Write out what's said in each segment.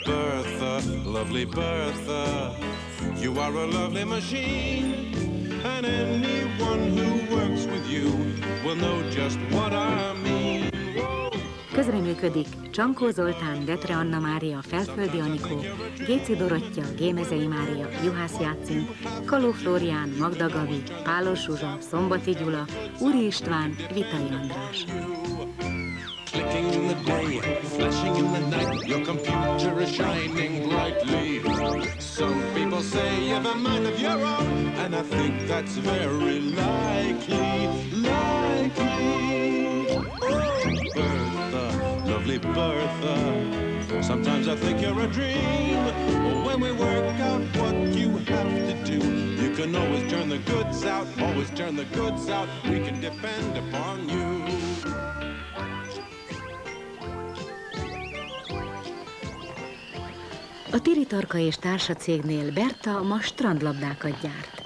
Bertha, lovely Bertha, you are a lovely machine, and anyone who works with you will know just what I mean. Közreműködik Csankó Zoltán, Detre Anna Mária, Felföldi Anikó, Géci Dorottya, Gémezei Mária, Juhász Játszin, Kaló Flórián, Magda Gabi, Pálos Zsuzsa, Szombati Gyula, Úri István, Vitai András. Clicking in the day, flashing in the night, your computer is shining brightly. Some people say you have a mind of your own, and I think that's very likely, Oh, Bertha, lovely Bertha, sometimes I think you're a dream. When we work out what you have to do, you can always turn the goods out, always turn the goods out, we can depend upon you. A Tiritarka és Társa cégnél Berta ma strandlabdákat gyárt.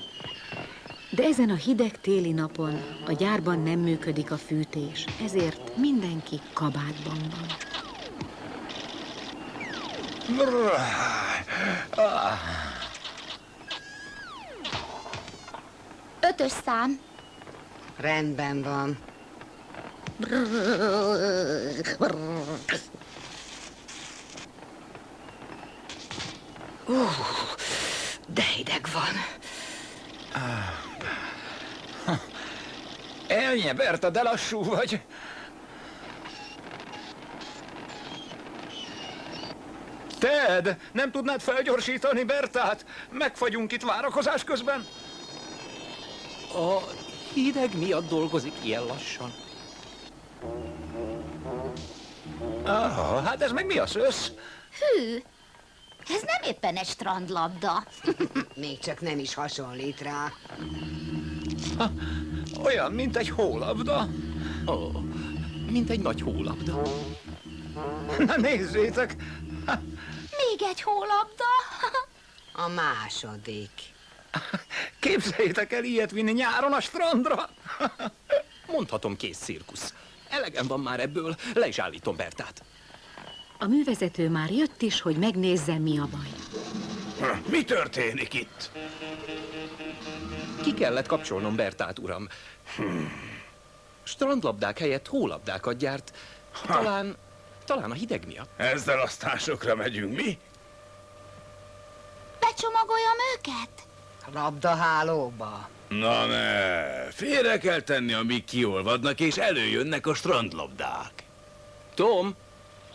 De ezen a hideg téli napon a gyárban nem működik a fűtés, ezért mindenki kabátban van. Ötös szám. Rendben van. De hideg van. Elnye, Berta, de lassú vagy. Ted, nem tudnád felgyorsítani Bertát? Megfagyunk itt várakozás közben. A hideg miatt dolgozik ilyen lassan. Hát ez meg mi a szősz? Hű, ez nem éppen egy strandlabda. Még csak nem is hasonlít rá. Olyan, mint egy hólabda. Mint egy nagy hólabda. Na nézzétek! Még egy hólabda. A második. Képzeljétek el ilyet vinni nyáron a strandra! Mondhatom, kész cirkusz. Elegem van már ebből, le is állítom Bertát. A művezető már jött is, hogy megnézze, mi a baj. Mi történik itt? Ki kellett kapcsolnom Bertát, uram. Strandlabdák helyett hólabdákat gyárt. Talán a hideg miatt. Ezzel aztán sokra megyünk, mi? Becsomagoljam őket? Labdahálóba. Na ne, félre kell tenni, amíg kiolvadnak, és előjönnek a strandlabdák. Tom,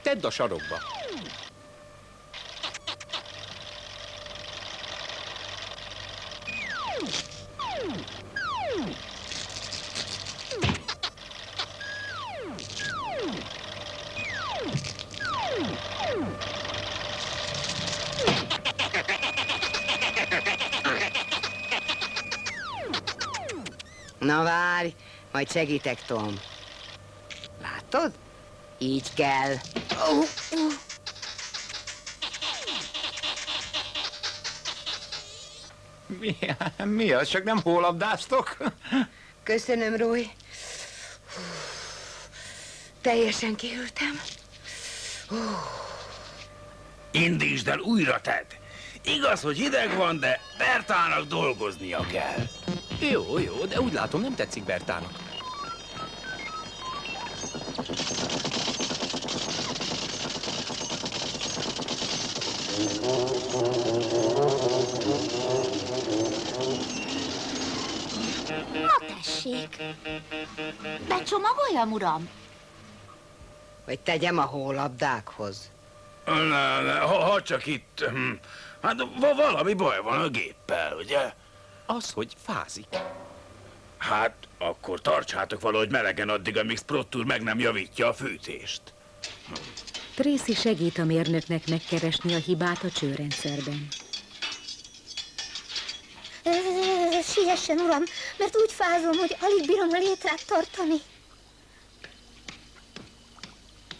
tedd a sarokba. Na várj, majd segítek, Tom. Látod? Így kell. Mi az? Csak nem hólabdáztok? Köszönöm, Roy. Teljesen kihűltem. Indítsd el újra, Ted. Igaz, hogy hideg van, de Bertának dolgoznia kell. Jó, de úgy látom, nem tetszik Bertának. Na tessék. Becsomagoljam, uram? Vagy tegyem a hólabdákhoz. Ne, ha csak itt... Hát valami baj van a géppel, ugye? Az, hogy fázik. Hát, akkor tartsátok valahogy melegen addig, amíg Sprott úr meg nem javítja a fűtést. Tracy segít a mérnöknek megkeresni a hibát a csőrendszerben. Siessen, uram, mert úgy fázom, hogy alig bírom a létrát tartani.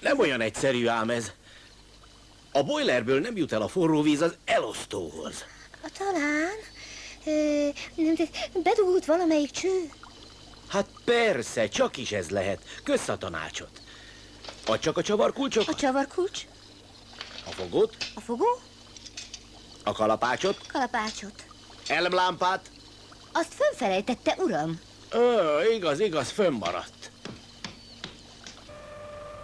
Nem olyan egyszerű ám ez. A boilerből nem jut el a forró víz az elosztóhoz. Talán bedugult valamelyik cső. Hát persze, csak is ez lehet. Kösz a tanácsot. Add csak a A csavarkulcsokat, csavarkulcs, a fogót, a fogó, a kalapácsot, kalapácsot. elmlámpát. Azt fönfelejtette, uram. Igaz, fönnmaradt.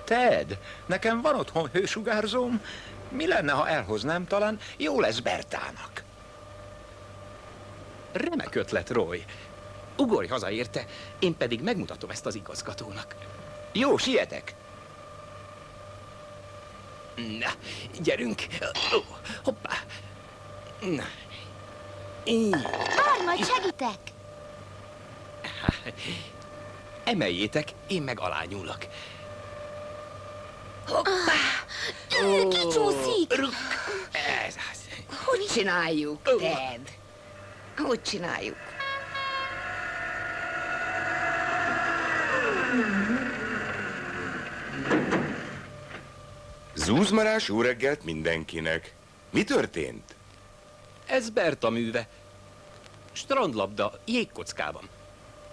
Ted, nekem van otthon hősugárzóm. Mi lenne, ha elhoznám? Talán jó lesz Bertának. Remek ötlet, Roy. Ugorj haza érte, én pedig megmutatom ezt az igazgatónak. Jó, sietek. Na, gyerünk. Hoppá. Na. Így. Várj, majd segítek. Emeljétek, én meg alányulok. Kicsúszik. Ez az. Hogy csináljuk, Ted? Hogy csináljuk? Zúzmarás jó reggelt mindenkinek. Mi történt? Ez Berta műve. Strandlabda, jégkockában.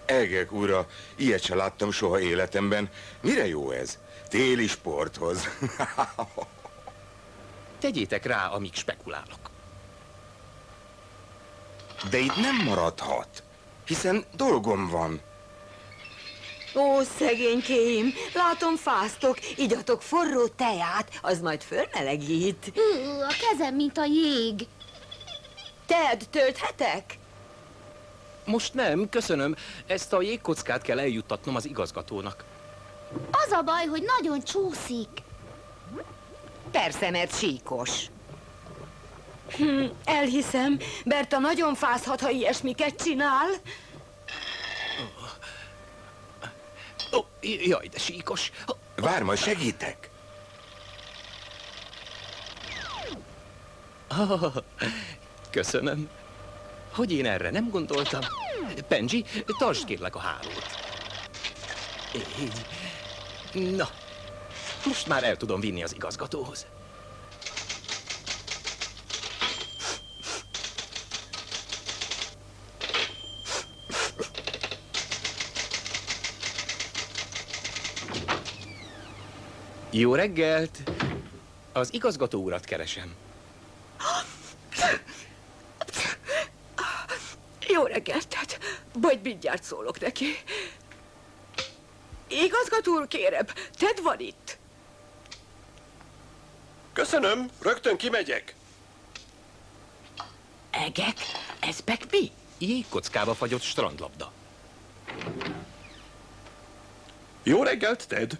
Egek, ura, ilyet se láttam soha életemben. Mire jó ez? Téli sporthoz. Tegyétek rá, amíg spekulálok. De itt nem maradhat, hiszen dolgom van. Ó, szegénykéim, látom fáztok, igyatok forró teját, az majd fölmelegít. A kezem, mint a jég. Ted, tölthetek? Most nem, köszönöm. Ezt a jégkockát kell eljuttatnom az igazgatónak. Az a baj, hogy nagyon csúszik. Persze, mert síkos. Elhiszem, Berta nagyon fázhat, ha ilyesmiket csinál. Ó, jaj, de síkos. Várj, majd segítek. Köszönöm. Hogy én erre nem gondoltam? Benji, tartsd kérlek a hálót. Így. Na, most már el tudom vinni az igazgatóhoz. Jó reggelt! Az igazgató urat keresem. Jó reggelt, Ted. Majd mindjárt szólok neki. Igazgató úr, kérem, Ted van itt. Köszönöm, rögtön kimegyek. Egek, ez meg mi? Jégkockába fagyott strandlabda. Jó reggelt, Ted.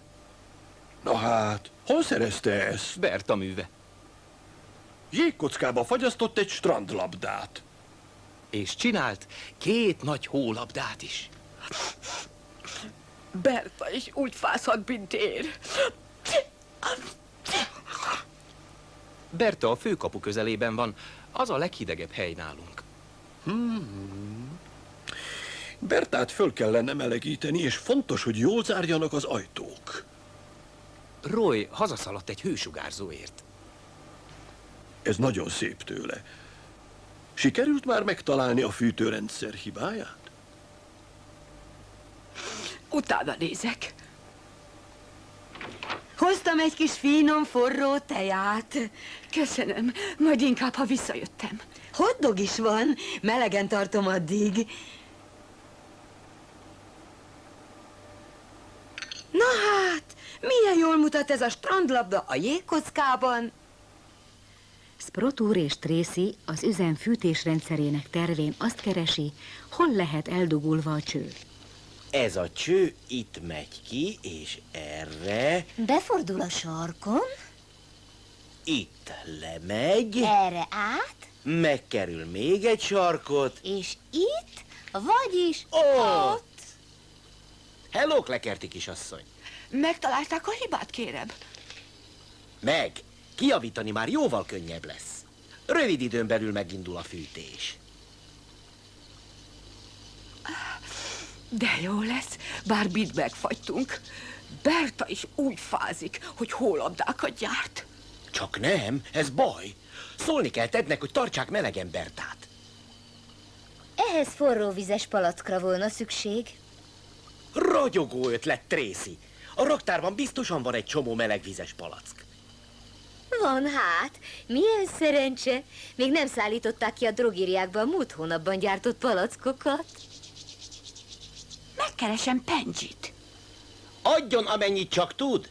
Na hát, hol szerezte ezt? Berta műve. Jégkockába fagyasztott egy strandlabdát. És csinált 2 nagy hólabdát is. Berta is úgy fázhat, mint én. Berta a főkapu közelében van. Az a leghidegebb hely nálunk. Bertát föl kellene melegíteni, és fontos, hogy jól zárjanak az ajtók. Roy hazaszaladt egy hősugárzóért. Ez nagyon szép tőle. Sikerült már megtalálni a fűtőrendszer hibáját? Utána nézek. Hoztam egy kis finom, forró teját. Köszönöm, majd inkább, ha visszajöttem. Hotdog is van, melegen tartom addig. Na hát, milyen jól mutat ez a strandlabda a jégkockában. Sprott úr és Tracy az üzem fűtésrendszerének tervén azt keresi, hol lehet eldugulva a cső. Ez a cső itt megy ki, és erre, Befordul a sarkon, itt lemegy, erre át, megkerül még egy sarkot. és itt, vagyis Ott! Hello, Klekerti kisasszony! Megtalálták a hibát, kérem? Meg, kijavítani már jóval könnyebb lesz. Rövid időn belül megindul a fűtés. De jó lesz, bár mind megfagytunk. Berta is úgy fázik, hogy hólabdákat gyárt. Csak nem, ez baj. Szólni kell Tednek, hogy tartsák melegen Bertát. ehhez forró vizes palackra volna szükség. Ragyogó ötlet, Tracy. A raktárban biztosan van egy csomó melegvizes palack. Van hát. Milyen szerencse. Még nem szállították ki a drogériákba a múlt hónapban gyártott palackokat. Megkeresem Penjit. Adjon, amennyit csak tud.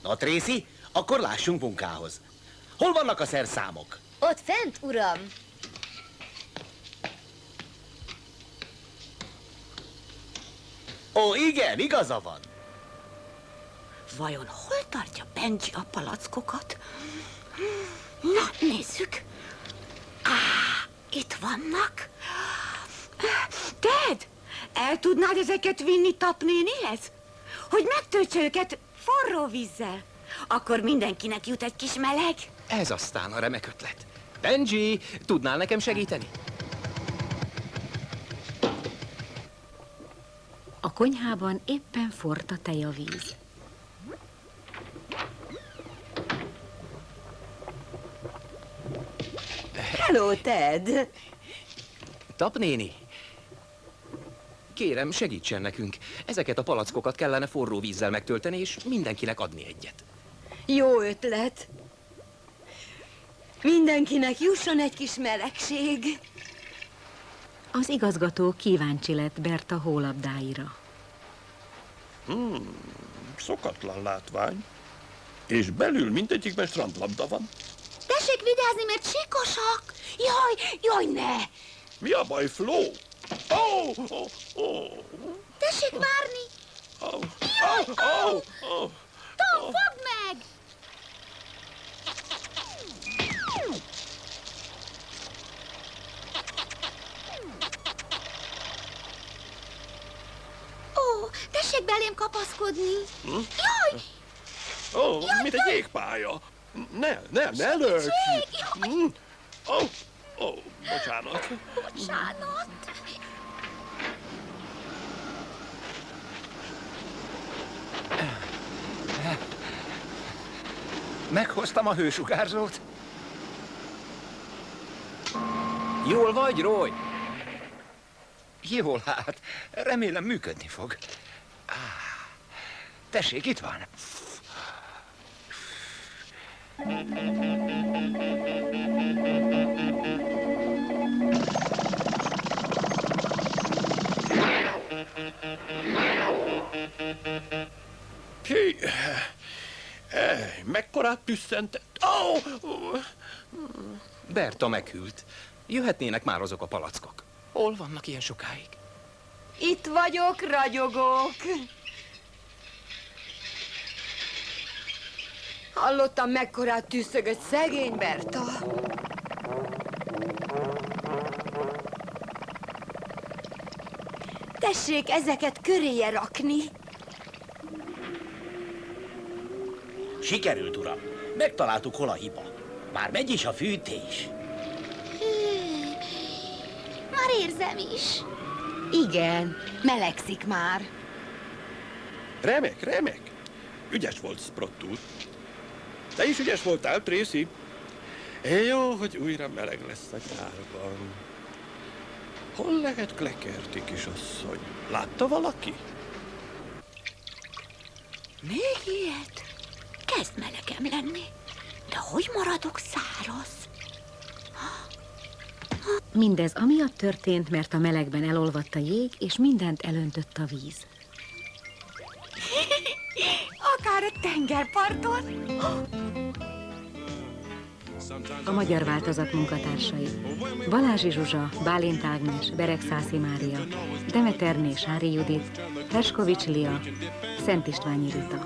Na, Tracy, akkor lássunk munkához. Hol vannak a szerszámok? Ott fent, uram. Ó, igen, igaza van. Vajon hol tartja Benji a palackokat? Na, nézzük. Itt vannak. Ted, el tudnád ezeket vinni tapnénihez? Hogy megtöltse őket forró vízzel. Akkor mindenkinek jut egy kis meleg. Ez aztán a remek ötlet. Benji, tudnál nekem segíteni? A konyhában éppen forrt a tejavíz. Hello, Ted. Tapnéni, kérem, segítsen nekünk. Ezeket a palackokat kellene forró vízzel megtölteni, és mindenkinek adni egyet. Jó ötlet. Mindenkinek jusson egy kis melegség. Az igazgató kíváncsi lett Berta hólabdáira. Szokatlan látvány. És belül mindegyikben strandlabda van. Tessék vigyázni, mert sikosak. Jaj, ne! Mi a baj, Flo? Tessék várni. Tom, fogd meg! Ó, tessék belém kapaszkodni. Jaj! Mint egy jégpálya. Ne lökj! Bocsánat. Bocsánat. Meghoztam a hősugárzót. Jól vagy, Roy? Jól hát, remélem működni fog. Tessék, itt van. Ki? Mekkorát tüsszentett? Berta meghűlt. Jöhetnének már azok a palackok. Hol vannak ilyen sokáig? Itt vagyok, ragyogók. Hallottam, mekkorát tűzszögött szegény Berta. Tessék ezeket köréje rakni. Sikerült, uram. Megtaláltuk, hol a hiba. Már megy is a fűtés. Már érzem is. Igen, melegszik már. Remek. Ügyes volt, Sprott úr. Te is ügyes voltál, Tracy. Jó, hogy újra meleg lesz a gyárban. Hol lehet Klekerti, kisasszony? Látta valaki? Még ilyet? Kezd melegem lenni. De hogy maradok száraz? Mindez amiatt történt, mert a melegben elolvadt a jég, és mindent elöntött a víz. Akár a tengerparton. A magyar változat munkatársai: Balázsi Zsuzsa, Bálint Ágnes, Beregszászi Mária, Demeterné Sári Judit, Herskovics Lia, Szent Istványi Rita.